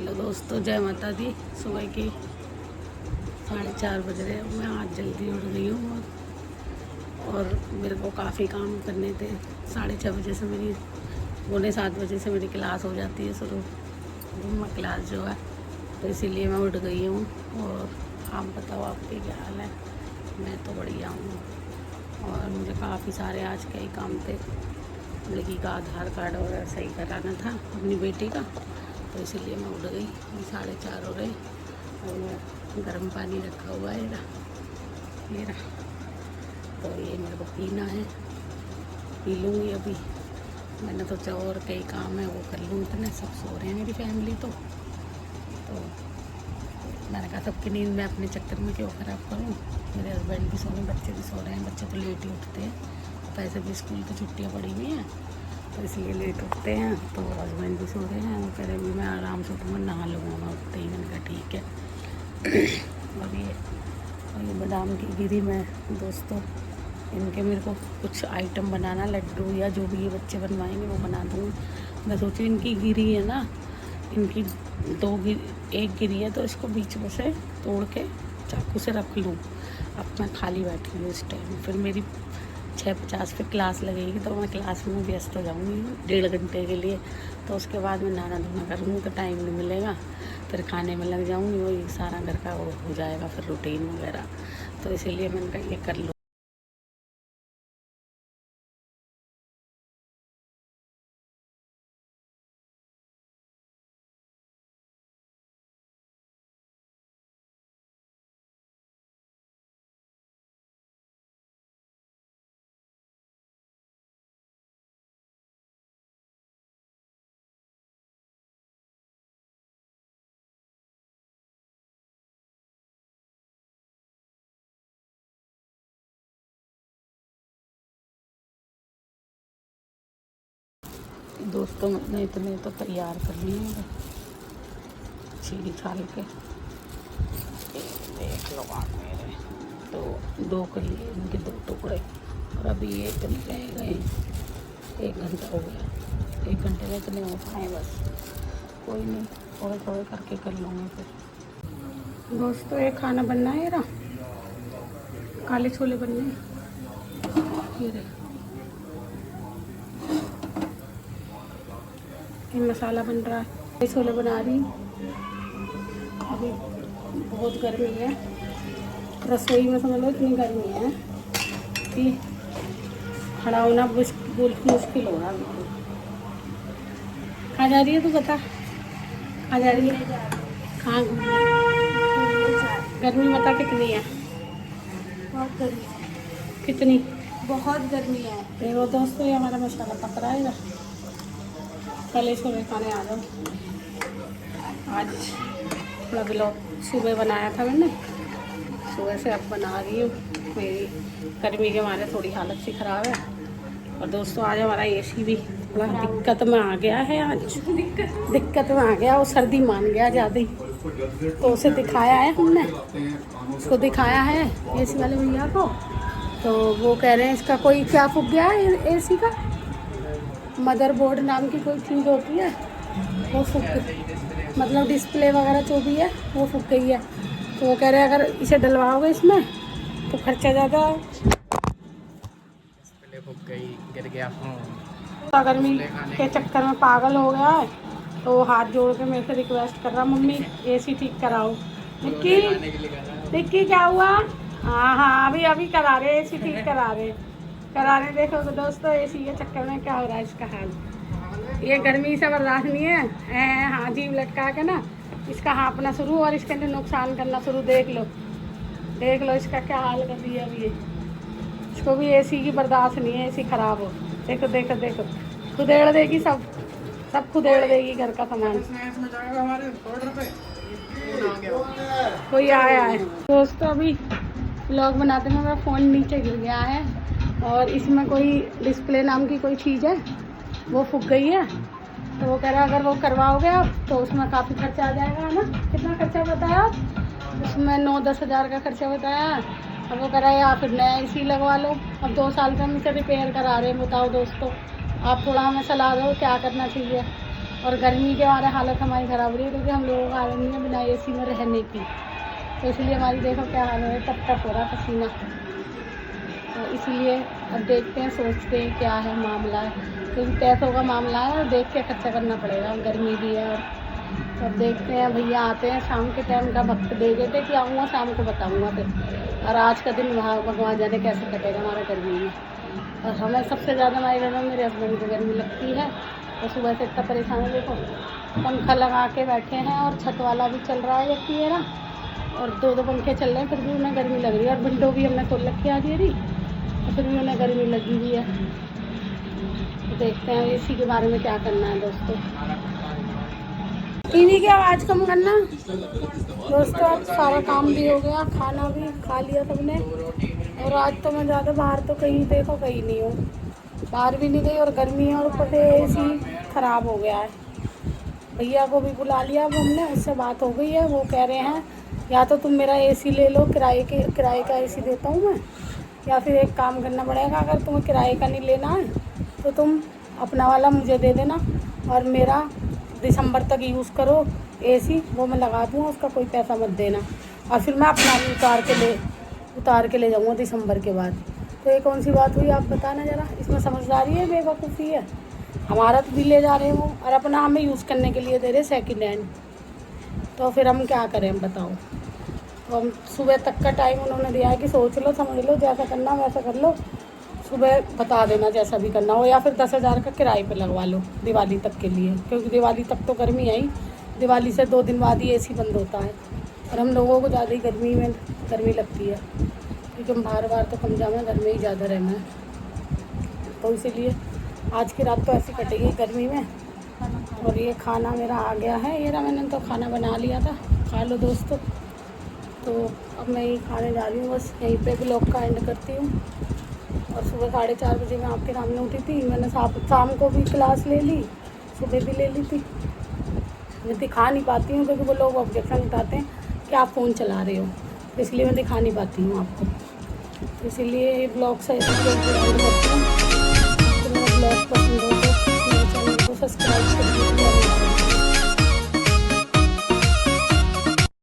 Hello दोस्तों, जय माता दी। सुबह की 4:30 बज रहे हैं। मैं आज जल्दी उठ गई हूँ और मेरे को काफ़ी काम करने थे। 6:30 बजे से मेरी 6:45 बजे से मेरी क्लास हो जाती है शुरू, जुम्मा क्लास जो है, तो इसीलिए मैं उठ गई हूँ। और आप बताओ, आपके क्या हाल है? मैं तो बढ़िया हूँ। और मुझे काफ़ी सारे आज कई काम थे। लड़की का आधार कार्ड वगैरह सही कराना था अपनी बेटी का, तो इसीलिए मैं उठ गई। 4:30 हो रहे और गर्म पानी रखा हुआ है ये रहा, तो ये मेरे को पीना है, पी लूँगी अभी। मैंने सोचा और कई काम है वो कर लूँ, इतने सब सो रहे हैं मेरी फैमिली। तो मैंने कहा सबकी नींद मैं अपने चक्कर में क्यों ख़राब करूँ। मेरे हस्बैंड भी सो रहे हैं, बच्चे भी सो रहे हैं। बच्चे तो लेट ही उठते हैं, वैसे भी स्कूल की छुट्टियाँ पड़ी हुई हैं तो इसलिए लेट उठते हैं। तो हस्बैंड भी सो रहे हैं, वो कह रहे भी मैं आराम से उठूँगा, नहा लूँगा मैं उठते ही। मैंने कहा ठीक है। और ये बादाम की गिरी में दोस्तों, इनके मेरे को कुछ आइटम बनाना, लड्डू या जो भी ये बच्चे बनवाएंगे वो बना दूँगी। मैं सोची इनकी गिरी है ना, इनकी एक गिरी है तो इसको बीच में से तोड़ के चाकू से रख लूँ। अब मैं खाली बैठी हूँ इस टाइम, फिर मेरी 6:50 पे क्लास लगेगी तो मैं क्लास में व्यस्त हो जाऊँगी 1.5 घंटे के लिए। तो उसके बाद मैं नहाना धोना करूँगी तो टाइम नहीं मिलेगा, फिर खाने में लग जाऊँगी, वही सारा घर का वो हो जाएगा फिर रूटीन वगैरह। तो इसीलिए मैंने कहा ये कर लूँ। दोस्तों मैंने इतने तो तैयार कर लिए हैं, चीनी छाल के देख लो आप मेरे। तो 2 कर लिए इनके 2 टुकड़े, और अभी ये बन गए 1 घंटा हो गया। 1 घंटे में इतने हो पाए बस, कोई नहीं, थोड़े थोड़े करके कर लूँगी फिर। दोस्तों ये खाना बनना है, ना काले छोले बनने हैं। ये रहे, ये मसाला बन रहा है, ये छोले बना रही हूँ। अभी बहुत गर्मी है रसोई में, समझ लो इतनी गर्मी है कि खड़ा होना बहुत मुश्किल हो रहा है। कहाँ जा रही है तू, बता कहाँ जा रही है? कहाँ? गर्मी बता कितनी है? बहुत गर्मी। कितनी? बहुत गर्मी है। देखो दोस्तों, ये हमारा मसाला पक रहा है। पहले छोले खाने आ जाओ। आज थोड़ा ब्लॉग सुबह बनाया था मैंने, सुबह से अब बना रही हूँ। मेरी गर्मी के मारे थोड़ी हालत सी ख़राब है। और दोस्तों आज हमारा एसी भी थोड़ा दिक्कत में आ गया है। आज दिक्कत में आ गया, वो सर्दी मान गया ज़्यादा ही, तो उसे दिखाया है हमने, उसको दिखाया है एसी वाले भैया को। तो वो कह रहे हैं इसका कोई क्या फूक गया है एसी का, मदरबोर्ड नाम की कोई चीज़ होती है वो फूक, मतलब डिस्प्ले वगैरह जो भी है वो फूक गई है। तो वो कह रहे हैं अगर इसे डलवाओगे इसमें तो खर्चा ज़्यादा है। डिस्प्ले फूक गई, गिर गया फोन। गर्मी के चक्कर में पागल हो गया है, तो वो हाथ जोड़ के मेरे से रिक्वेस्ट कर रहा, मम्मी एसी ठीक कराओ। निक्की निक्की क्या हुआ? हाँ हाँ, अभी करा रहे, एसी ठीक करा रहे। देखो तो दोस्तों, एसी के चक्कर में क्या हो रहा है इसका हाल। ये गर्मी से बर्दाश्त नहीं है। हाँ जीभ लटका के ना इसका हाँपना शुरू और इसके अंदर नुकसान करना शुरू। देख लो इसका क्या हाल कर दिया अभी। इसको भी एसी की बर्दाश्त नहीं है, एसी ख़राब हो। देखो खुदेड़ देगी, सब खुदेड़ देगी घर का सामान। कोई आया है दोस्तों, अभी व्लॉग बनाते में मेरा फ़ोन नीचे गिर गया है और इसमें कोई डिस्प्ले नाम की कोई चीज़ है वो फूक गई है। तो वो कह रहा अगर वो करवाओगे आप तो उसमें काफ़ी खर्चा आ जाएगा, है ना? कितना खर्चा बताया आप? उसमें 9-10 हज़ार का खर्चा बताया। अब वो कह रहा है या फिर नया एसी लगवा लो। अब 2 साल का हम इसे रिपेयर करा रहे हैं। बताओ दोस्तों, आप थोड़ा हमें सलाह दो क्या करना चाहिए। और गर्मी के हमारे हालत हमारी ख़राब हो रही है क्योंकि हम लोगों का आदत नहीं है बिना एसी में रहने की, तो इसलिए हमारी देखो क्या हाल है, टप टप हो रहा पसीना। तो इसलिए अब देखते हैं, सोचते हैं क्या है मामला है, क्योंकि पैसों का मामला है और देख के खर्चा करना पड़ेगा, गर्मी भी है। और अब देखते हैं, भैया आते हैं शाम के टाइम का वक्त दे देते कि आऊँगा शाम को बताऊँगा फिर। और आज का दिन वहाँ भगवान जाने कैसे कटेगा हमारा गर्मी में। और हमें सबसे ज़्यादा हमारे घर में मेरे हस्बैंड को गर्मी लगती है, तो सुबह से इतना परेशान है। देखो पंखा लगा के बैठे हैं और छत वाला भी चल रहा है व्यक्ति मेरा, और दो पंखे चल रहे हैं, फिर भी उन्हें गर्मी लग रही है। और विंडो भी हमने खोल रखी आज मेरी, तो फिर भी उन्हें गर्मी लगी हुई है। तो देखते हैं एसी के बारे में क्या करना है दोस्तों। टीवी की आवाज़ कम करना दोस्तों। अब सारा काम भी हो गया, खाना भी खा लिया सबने, और आज तो मैं ज़्यादा बाहर तो कहीं देखो कहीं नहीं हूँ, बाहर भी नहीं गई। और गर्मी है और ऊपर से एसी ख़राब हो गया है। भैया को भी बुला लिया, अब हमने उससे बात हो गई है। वो कह रहे हैं या तो तुम मेरा एसी ले लो, किराए का एसी देता हूँ मैं, या फिर एक काम करना पड़ेगा, अगर तुम्हें किराए का नहीं लेना है तो तुम अपना वाला मुझे दे देना और मेरा दिसंबर तक यूज़ करो एसी, वो मैं लगा दूँगा, उसका कोई पैसा मत देना, और फिर मैं अपना भी उतार के ले जाऊँगा दिसंबर के बाद। तो ये कौन सी बात हुई आप बताना ज़रा, इसमें समझदारी है बेवकूफ़ी है? हमारा तो बिल ले जा रहे हैं वो, और अपना हमें यूज़ करने के लिए दे रहे सेकेंड हैंड, तो फिर हम क्या करें हम बताओ। तो हम सुबह तक का टाइम उन्होंने दिया है कि सोच लो समझ लो, जैसा करना वैसा कर लो, सुबह बता देना जैसा भी करना हो, या फिर 10,000 का किराए पे लगवा लो दिवाली तक के लिए, क्योंकि दिवाली तक तो गर्मी आई, दिवाली से 2 दिन बाद ही एसी बंद होता है, और हम लोगों को ज़्यादा ही गर्मी लगती है, क्योंकि हम बार तो कम जाना, घर में ही ज़्यादा रहना है। तो इसीलिए आज की रात तो ऐसी कटेगी गर्मी में। और ये खाना मेरा आ गया है, ये रहा, मैंने तो खाना बना लिया था, खा लो दोस्तों। तो अब मैं यही खाने जा रही हूँ, बस यहीं पे ब्लॉग का एंड करती हूँ। और सुबह 4:30 बजे मैं आपके सामने उठी थी, मैंने शाम को भी क्लास ले ली, सुबह भी ले ली थी। मैं दिखा नहीं पाती हूँ क्योंकि वो लोग ऑब्जेक्शन उठाते हैं कि आप फ़ोन चला रहे हो, तो इसलिए मैं दिखा नहीं पाती हूँ आपको, तो इसीलिए ब्लॉग से करती हूँ।